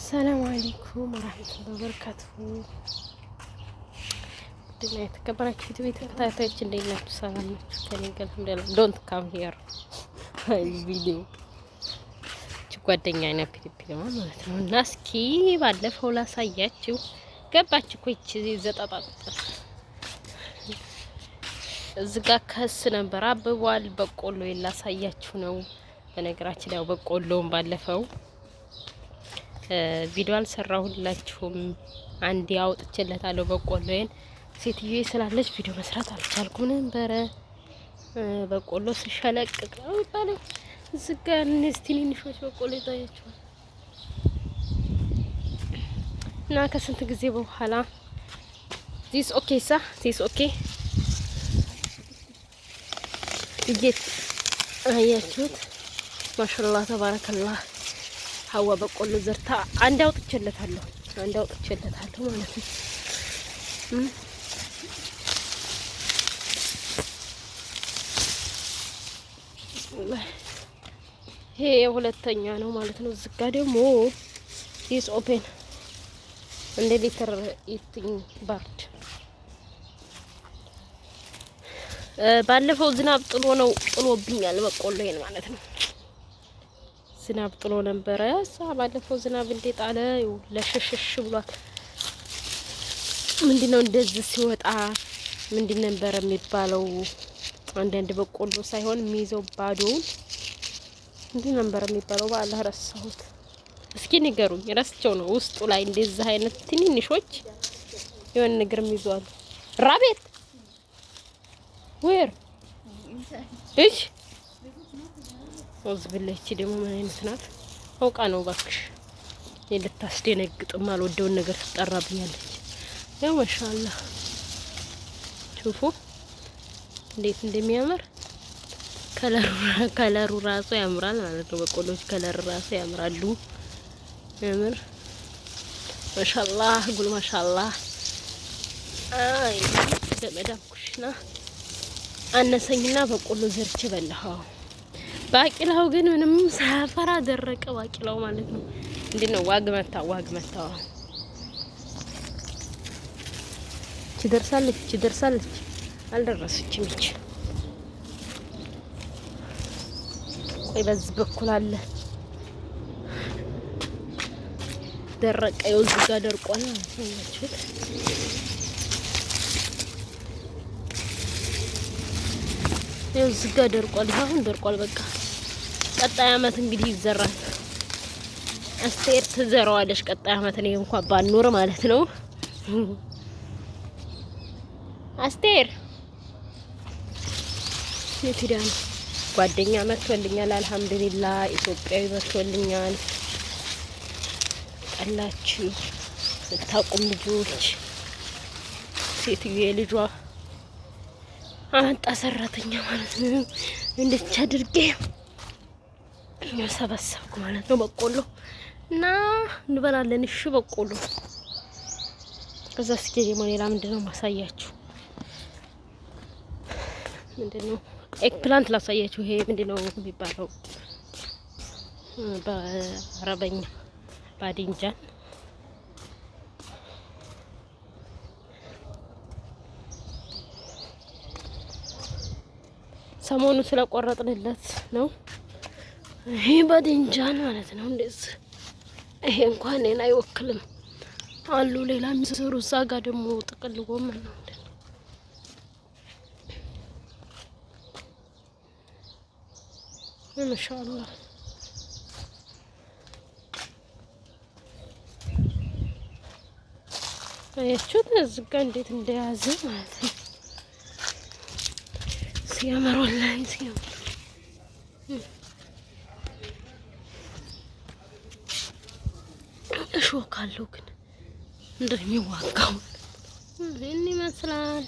ሰላም አለይኩም ወራህመቱላሂ ወበረካቱሁ። ድና የተከበራችሁ ቤት ተከታታዮች እንዴት ናችሁ? ሰላም ናችሁ? ከኔ ጋር እንደለም ዶንት ካም ሂር ቪዲዮ ጓደኛ አይነት ፒፒ ማለት ነው። እና እስኪ ባለፈው ላሳያችሁ ገባች እኮ እቺ ዘጣጣጣ እዚህ ጋር ከስ ነበር አብቧል። በቆሎ ላሳያችሁ ነው። በነገራችን ያው በቆሎውን ባለፈው ቪዲዮ አልሰራሁላችሁም። አንዴ አውጥቼለታለሁ በቆሎዬን። ሴትዮዬ ስላለች ቪዲዮ መስራት አልቻልኩም ነበረ። በቆሎ ሲሸለቅቅ ነው ይባላል። እዚህ ጋር እነዚህ ትንንሾች በቆሎ ይታያችኋል። እና ከስንት ጊዜ በኋላ ዚስ ኦኬ ዚስ ኦኬ ይሄት አያችሁት? ማሻአላህ ተባረከላህ። ሀዋ በቆሎ ዘርታ አንድ አውጥቼለታለሁ ማለት ነው። ይሄ የሁለተኛ ነው ማለት ነው። እዚህ ጋር ደግሞ ዲስ ኦፔን እንደ ሊትር ኢቲንግ ባርድ ባለፈው ዝናብ ጥሎብኛል በቆሎዬን ማለት ነው። ዝናብ ጥሎ ነበረ። ባለፈው ዝናብ እንደጣለ ለሸሸሽ ብሏል። ምንድነው እንደዚህ ሲወጣ ምንድን ነበር የሚባለው? አንዳንድ በቆሎ ሳይሆን የሚይዘው ባዶውን ምንድን ነበር የሚባለው? በአላህ ረሳሁት። እስኪ ንገሩኝ። ረስቸው ነው። ውስጡ ላይ እንደዚህ አይነት ትንንሾች የሆነ ነገር የሚይዟሉ። ራቤት ወር እሺ ወዝብለች ደግሞ ምን አይነት ናት? አውቃ ነው ባክሽ። ልታስደነግጥም አልወደውን ነገር ትጠራብኛለች። ያው ማሻአላህ ሹፉ እንዴት እንደሚያምር ከለሩ ራሱ ያምራል ማለት ነው። በቆሎች ከለር ራሱ ያምራሉ። ያምር ማሻአላህ ጉል ማሻአላህ። አይ በመዳም ኩሽና አነሰኝና በቆሎ ዘርቼ በላሁ። ባቂላው ግን ምንም ሳያፈራ ደረቀ። ባቂላው ማለት ነው። እንዴት ነው? ዋግ መታ ትደርሳለች። አልደረሰችም። እቺ ቆይ በዚህ በኩል አለ ደረቀ። እዚህ ጋር ደርቋል ማለት ነው። እዚህ ጋር ደርቋል። አሁን ደርቋል። በቃ ቀጣይ አመት እንግዲህ ይዘራል። አስቴር ትዘራዋለሽ ቀጣይ አመት። እኔ እንኳን ባልኖር ማለት ነው። አስቴር የትዳን ጓደኛ መጥቶልኛል። አልሐምዱሊላህ ኢትዮጵያዊ መጥቶልኛል። ቀላችሁ ስታቁም ልጆች ሴትዬ ልጇ አመጣ ሰራተኛ ማለት ነው። እንዴት አድርጌ ሰበሰብኩ ማለት ነው። በቆሎ እና እንበላለን። እሺ በቆሎ ከዛ እስኪ ደግሞ ሌላ ምንድነው ማሳያችሁ? ምንድነው ኤግ ፕላንት ላሳያችሁ። ይሄ ምንድነው የሚባለው በአረበኛ? ባዲንጃን ሰሞኑ ስለቆረጥንለት ነው። ይሄ ባዲንጃን ማለት ነው። እንደዚህ ይሄ እንኳን እኔን አይወክልም አሉ ሌላ የሚሰሩ። እዛ ጋር ደግሞ ጥቅል ጎመን ነው። ማሻአላህ አያችሁት? እዚህ ጋር እንዴት እንደያዘ ማለት ነው። ሲያምር ወላሂ ሲያምር። እሾህ ካለው ግን እንደሚዋጋው ይህን ይመስላል።